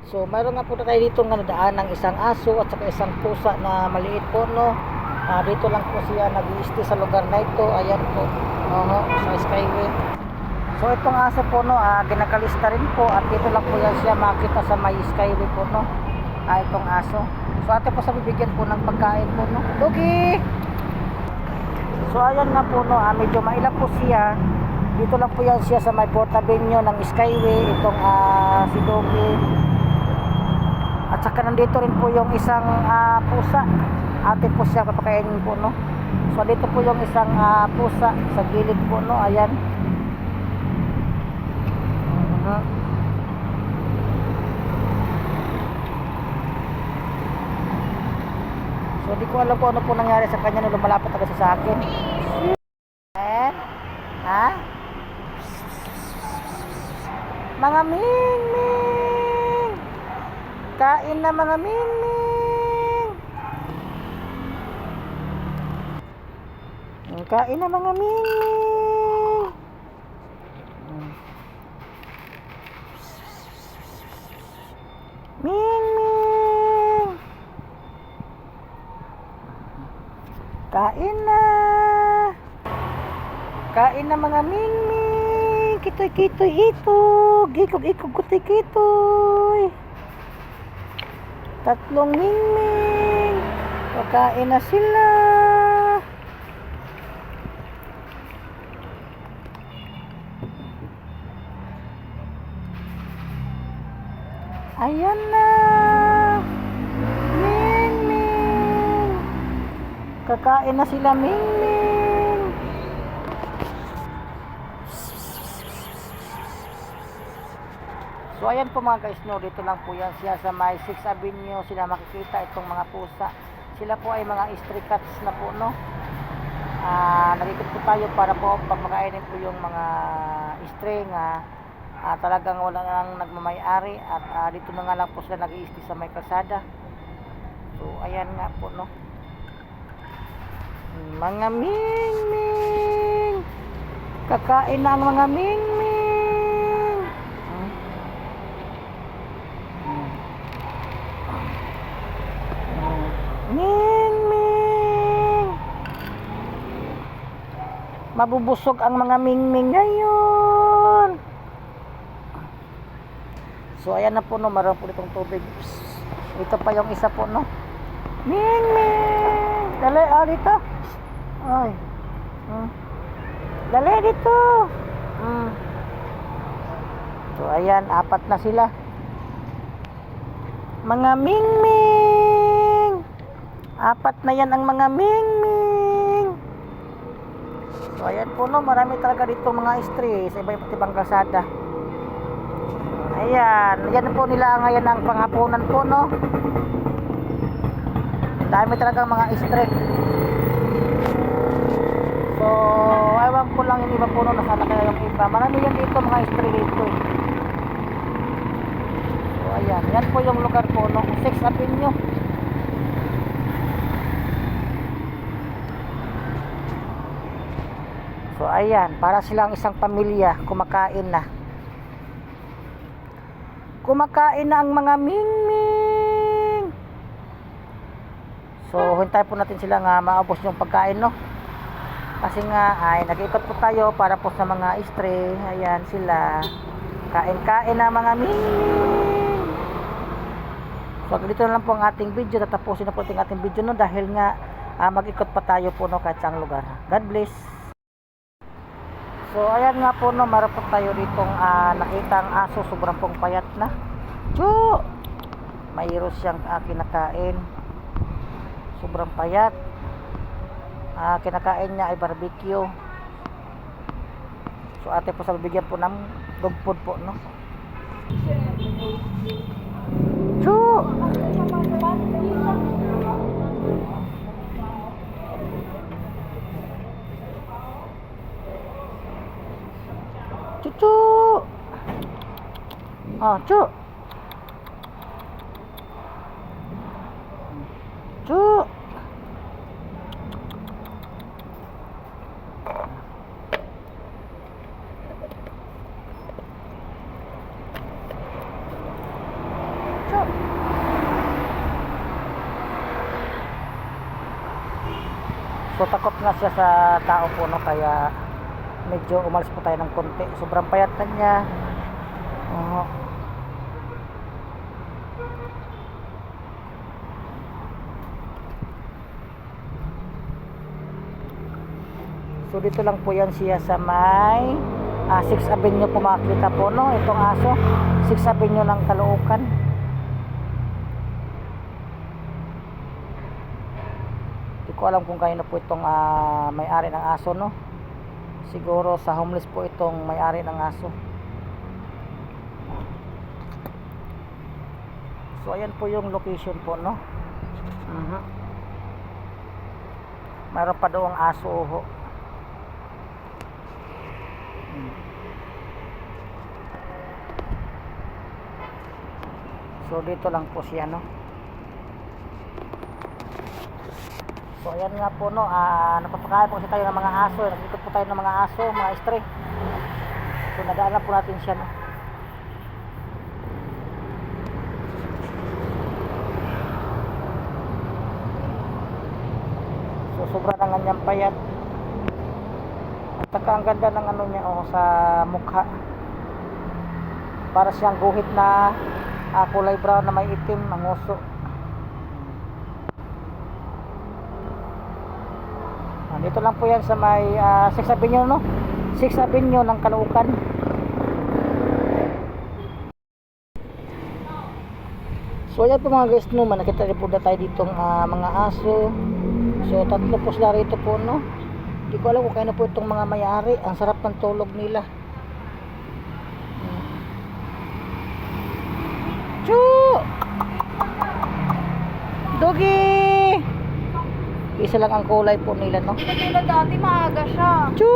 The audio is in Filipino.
So mayroon nga po na tayo dito nga nadaan ng isang aso at saka isang pusa na maliit po, no. Dito lang po siya nag-i-stay sa lugar na ito. Ayan po, sa Skyway. So itong aso po, no, ginakalista rin po at dito lang po yan siya makita sa may Skyway po, no. Itong aso. So ate po sa bibigyan po ng pagkain po, no. Doggy! So ayan nga po, no, medyo mailap po siya. Dito lang po yan siya sa may Port Avenue ng Skyway. Itong si Doggy. At saka nandito rin po yung isang pusa. Ate po siya papakainin po, no. So dito po yung isang pusa sa gilid po, no. Ayan. So di ko alam kung ano po nangyari sa kanya nung lumalapit agad sa akin. Mga mingming, kain na mga mingming. Kain na mga mingming. Mingming, kain na. Kain na mga mingming. Kitoy-kitoy ito. Gikog-ikog kutoy-kitoy. Tatlong mingming. Kakain na sila. Ayan na. Mingming. Kakain na sila mingming. So ayan po mga guys, no, dito lang po yan siya sa may 6th Avenue. Sila makikita itong mga pusa. Sila po ay mga stray cats na po, no. Nag-ikot po tayo para po pagmakainin po yung mga stray nga talagang wala nang nagmamay-ari. At dito na nga lang po sila nag-i-stay sa may kalsada. So ayan nga po, no. Mga mingming, kakain na ang mga mingming. Mingming, mabubusog ang mga mingming ngayon. So ayan na po, no, maroon po ditong tubig. Ito pa yung isa po, no. Mingming, dali dito. Ay. Dali dito. So ayan, 4 na sila. Mga mingming, 4 na yan ang mga mingming. So ayan po, no, marami talaga dito mga stray sa iba-iba't ibang kalsada. Ayan, yan po nila ngayon ang panghapunan po, no. Dami talagang mga stray. So ewan ko lang yung iba po, no, nasana kaya yung iba. Marami yan dito mga stray dito. So ayan, yan po yung lugar po, no, 6th Avenue. So ayan, para silang isang pamilya, kumakain na. Kumakain na ang mga mingming. So hintay po natin sila nga maubos yung pagkain, no. Kasi nga ay nag-ikot po tayo para po sa mga stray. Ayan sila, kain-kain na mga mingming. So dito na lang po ang ating video. Tatapusin na po ang ating video, no, dahil nga mag-ikot pa tayo po, no, kahit saang lugar. God bless. So ayan nga po, no, meron po tayo ditong nakita ang aso. Sobrang pong payat na. Chu! Mayroon siyang kinakain. Sobrang payat. Kinakain niya ay barbecue. So ate po sa bibigyan po ng dog food po, no. Chu! Cucu. Cu. Cu. Layo. So takot nga siya sa tao po, no, kaya medyo umalis po tayo ng konti. Sobrang payat na niya. Oo. So dito lang po yan siya sa may 6th Avenue po makikita po, no, itong aso. 6th Avenue ng Caloocan. Hindi ko alam kung kanino po itong may-ari ng aso, no. Siguro sa homeless po itong may-ari ng aso. So ayan po yung location po, no. Mayroon pa doong aso, ho. So dito lang po siya, no. So ayan nga po, no, napapakain po kasi tayo ng mga aso, nagikot po tayo ng mga aso, mga stray. So nadaanan po natin siya, no. So sobra na nga niyang payat. At saka ang ganda ng ano niya, oh, sa mukha. Para siyang guhit na kulay brown na may itim, manguso. Dito lang po yan sa may 6th Avenue, no? 6th Avenue ng Caloocan. So ayan po mga guys, no, nakita rin po na tayo ditong mga aso. So tatlo po sila rito po, no. Hindi ko alam kung kaya na po itong mga may-ari. Ang sarap ng tulog nila. Chu! Doggy! Isa lang ang kulay po nila, no. Hindi nila dati maaga siya. Chu!